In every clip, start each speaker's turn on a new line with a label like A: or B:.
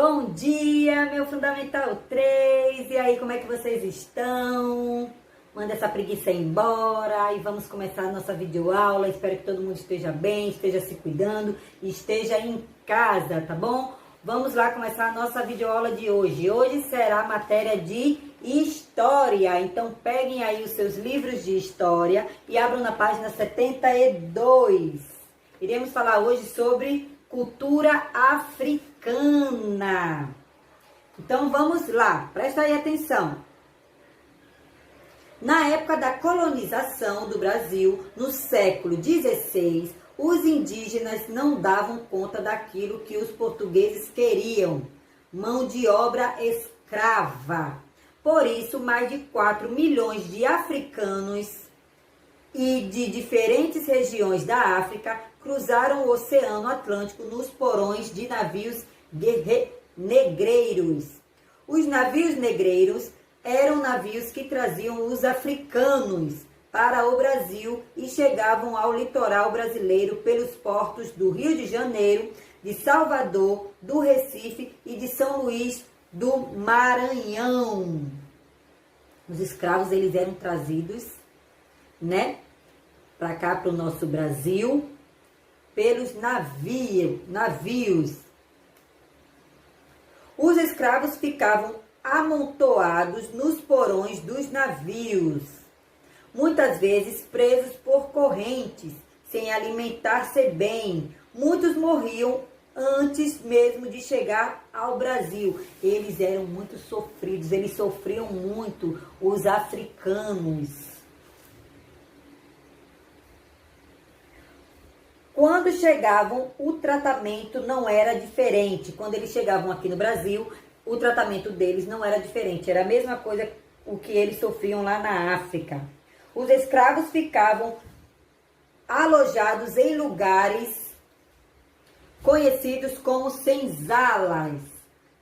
A: Bom dia, meu Fundamental 3! E aí, como é que vocês estão? Manda essa preguiça embora e vamos começar a nossa videoaula. Espero que todo mundo esteja bem, esteja se cuidando e esteja em casa, tá bom? Vamos lá começar a nossa videoaula de hoje. Hoje será matéria de História. Então, peguem aí os seus livros de História e abram na página 72. Iremos falar hoje sobre cultura africana. Então vamos lá, presta aí atenção. Na época da colonização do Brasil, no século XVI, os indígenas não davam conta daquilo que os portugueses queriam, mão de obra escrava. Por isso, mais de 4 milhões de africanos e de diferentes regiões da África cruzaram o Oceano Atlântico nos porões de navios negreiros. Os navios negreiros eram navios que traziam os africanos para o Brasil e chegavam ao litoral brasileiro pelos portos do Rio de Janeiro, de Salvador, do Recife e de São Luís do Maranhão. Os escravos, eles eram trazidos, para cá, para o nosso Brasil, pelos navios. Os escravos ficavam amontoados nos porões dos navios, muitas vezes presos por correntes, sem alimentar-se bem. Muitos morriam antes mesmo de chegar ao Brasil. Eles eram muito sofridos, eles sofriam muito, os africanos. Quando chegavam, o tratamento não era diferente. Quando eles chegavam aqui no Brasil, o tratamento deles não era diferente. Era a mesma coisa o que eles sofriam lá na África. Os escravos ficavam alojados em lugares conhecidos como senzalas,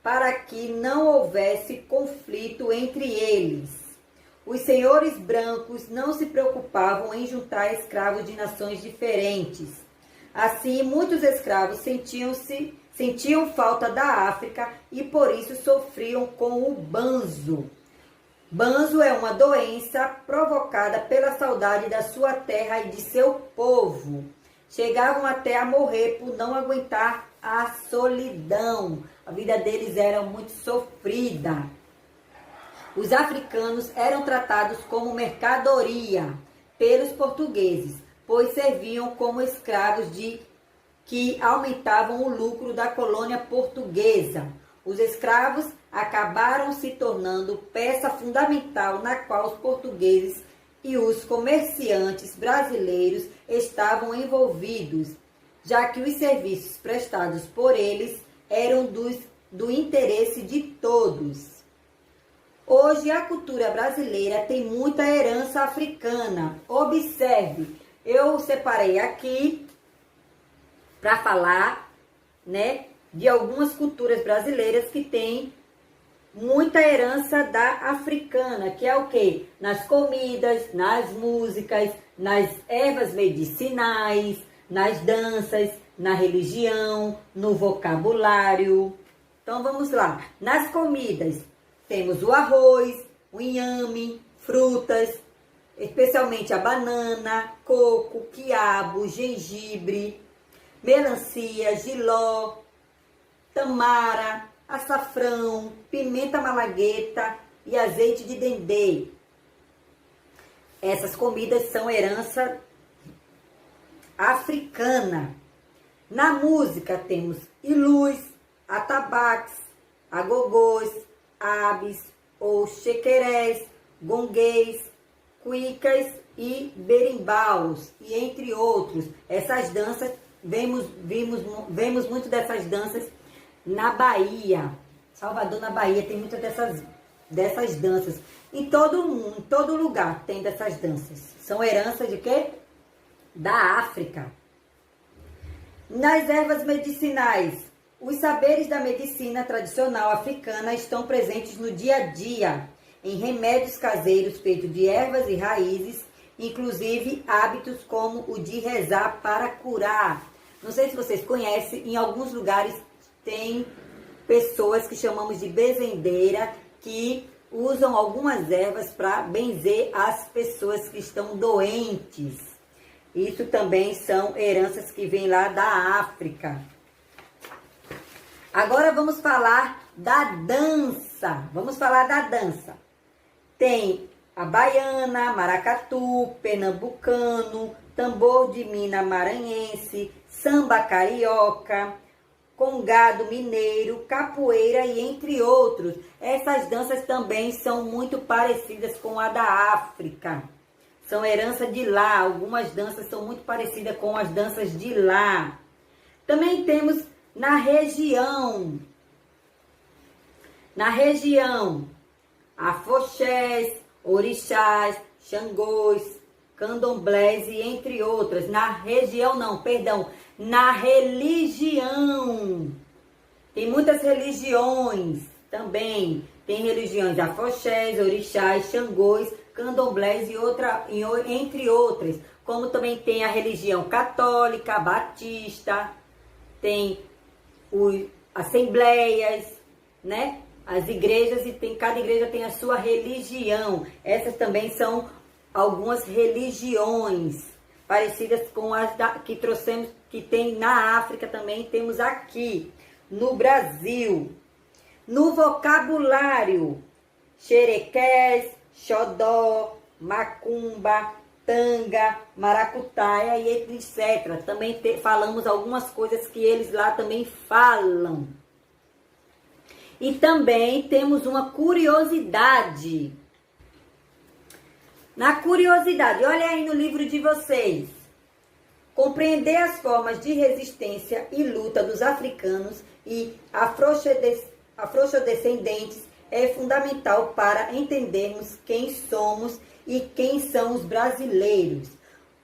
A: para que não houvesse conflito entre eles. Os senhores brancos não se preocupavam em juntar escravos de nações diferentes. Assim, muitos escravos sentiam falta da África e por isso sofriam com o banzo. Banzo é uma doença provocada pela saudade da sua terra e de seu povo. Chegavam até a morrer por não aguentar a solidão. A vida deles era muito sofrida. Os africanos eram tratados como mercadoria pelos portugueses, pois serviam como escravos que aumentavam o lucro da colônia portuguesa. Os escravos acabaram se tornando peça fundamental na qual os portugueses e os comerciantes brasileiros estavam envolvidos, já que os serviços prestados por eles eram do interesse de todos. Hoje a cultura brasileira tem muita herança africana. Observe, eu separei aqui para falar, de algumas culturas brasileiras que têm muita herança da africana, que é o quê? Nas comidas, nas músicas, nas ervas medicinais, nas danças, na religião, no vocabulário. Então vamos lá. Nas comidas temos o arroz, o inhame, frutas, especialmente a banana, coco, quiabo, gengibre, melancia, jiló, tamara, açafrão, pimenta malagueta e azeite de dendê. Essas comidas são herança africana. Na música temos ilus, atabaques, agogôs, abes ou chequerés, gonguês, cuicas e berimbaus, e entre outros. Essas danças, vemos muito dessas danças na Bahia. Salvador, na Bahia, tem muitas dessas danças. Em todo lugar tem dessas danças. São heranças de quê? Da África. Nas ervas medicinais, os saberes da medicina tradicional africana estão presentes no dia a dia, em remédios caseiros feitos de ervas e raízes, inclusive hábitos como o de rezar para curar. Não sei se vocês conhecem, em alguns lugares tem pessoas que chamamos de benzendeira, que usam algumas ervas para benzer as pessoas que estão doentes. Isso também são heranças que vêm lá da África. Agora vamos falar da dança. Vamos falar da dança. Tem a baiana, maracatu, pernambucano, tambor de mina maranhense, samba carioca, congado mineiro, capoeira e entre outros. Essas danças também são muito parecidas com a da África. São herança de lá. Algumas danças são muito parecidas com as danças de lá. Também temos na região, afoxés, orixás, xangôs, candomblés e entre outras. Na religião. Tem muitas religiões também. Tem religiões afoxés, orixás, xangôs, candomblés e entre outras. Como também tem a religião católica, batista, tem assembleias, né? As igrejas, e cada igreja tem a sua religião. Essas também são algumas religiões parecidas com as que trouxemos, que tem na África também, temos aqui no Brasil. No vocabulário, xerequés, xodó, macumba, tanga, maracutaia e etc. Também falamos algumas coisas que eles lá também falam. E também temos uma curiosidade. Na curiosidade, olha aí no livro de vocês. Compreender as formas de resistência e luta dos africanos e afrodescendentes é fundamental para entendermos quem somos e quem são os brasileiros,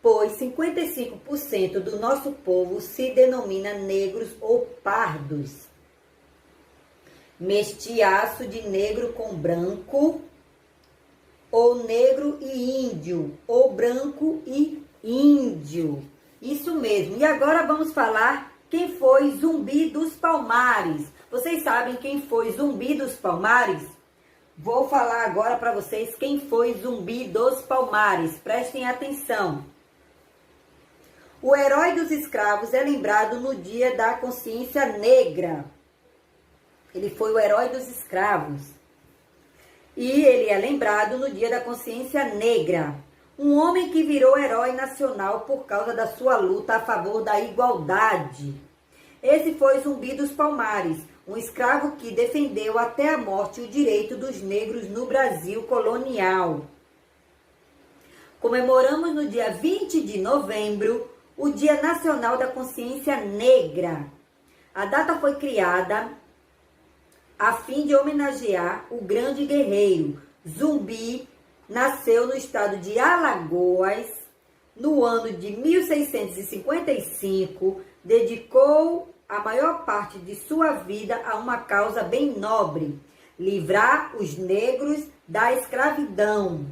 A: pois 55% do nosso povo se denomina negros ou pardos. Mestiço de negro com branco, ou negro e índio, ou branco e índio. Isso mesmo. E agora vamos falar quem foi Zumbi dos Palmares. Vocês sabem quem foi Zumbi dos Palmares? Vou falar agora para vocês quem foi Zumbi dos Palmares. Prestem atenção. O herói dos escravos é lembrado no Dia da Consciência Negra. Ele foi o herói dos escravos. E ele é lembrado no Dia da Consciência Negra. Um homem que virou herói nacional por causa da sua luta a favor da igualdade. Esse foi Zumbi dos Palmares, um escravo que defendeu até a morte o direito dos negros no Brasil colonial. Comemoramos no dia 20 de novembro o Dia Nacional da Consciência Negra. A data foi criada a fim de homenagear o grande guerreiro. Zumbi nasceu no estado de Alagoas no ano de 1655, dedicou a maior parte de sua vida a uma causa bem nobre, livrar os negros da escravidão.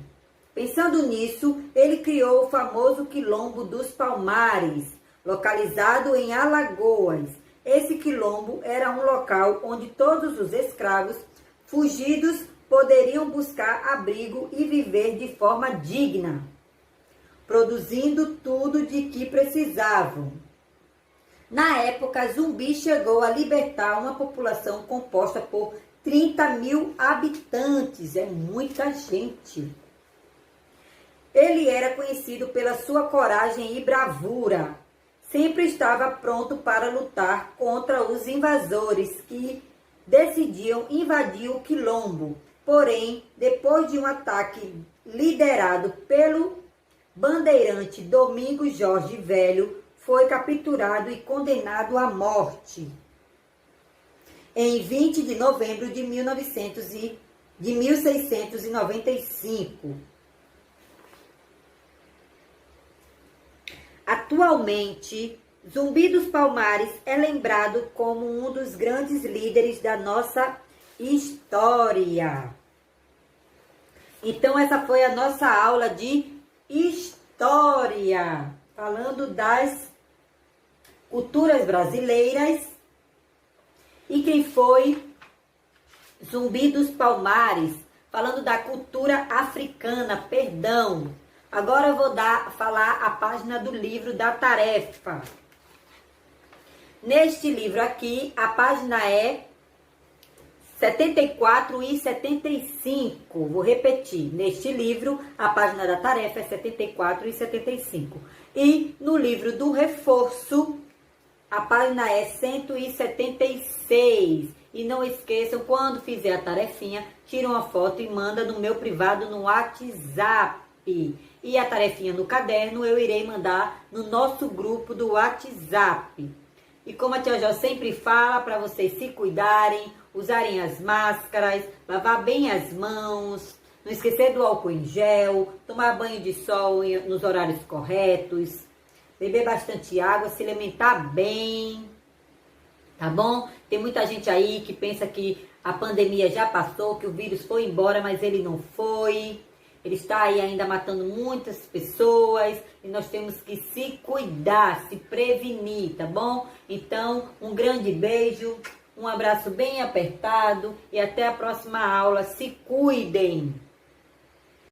A: Pensando nisso, ele criou o famoso Quilombo dos Palmares, localizado em Alagoas. Esse quilombo era um local onde todos os escravos fugidos poderiam buscar abrigo e viver de forma digna, produzindo tudo de que precisavam. Na época, Zumbi chegou a libertar uma população composta por 30.000 habitantes. É muita gente. Ele era conhecido pela sua coragem e bravura. Sempre estava pronto para lutar contra os invasores que decidiam invadir o quilombo. Porém, depois de um ataque liderado pelo bandeirante Domingos Jorge Velho, foi capturado e condenado à morte em 20 de novembro de 1695. Atualmente, Zumbi dos Palmares é lembrado como um dos grandes líderes da nossa história. Então, essa foi a nossa aula de história, falando das culturas brasileiras E quem foi? Zumbi dos Palmares, falando da cultura africana, perdão. Agora eu vou falar a página do livro da tarefa. Neste livro aqui, a página é 74 e 75. Vou repetir. Neste livro, a página da tarefa é 74 e 75. E no livro do reforço, a página é 176. E não esqueçam, quando fizer a tarefinha, tira uma foto e manda no meu privado no WhatsApp. E a tarefinha no caderno eu irei mandar no nosso grupo do WhatsApp. E como a tia Jó sempre fala, para vocês se cuidarem, usarem as máscaras, lavar bem as mãos, não esquecer do álcool em gel, tomar banho de sol nos horários corretos, beber bastante água, se alimentar bem, tá bom? Tem muita gente aí que pensa que a pandemia já passou, que o vírus foi embora, mas ele não foi. Ele está aí ainda matando muitas pessoas e nós temos que se cuidar, se prevenir, tá bom? Então, um grande beijo, um abraço bem apertado e até a próxima aula. Se cuidem!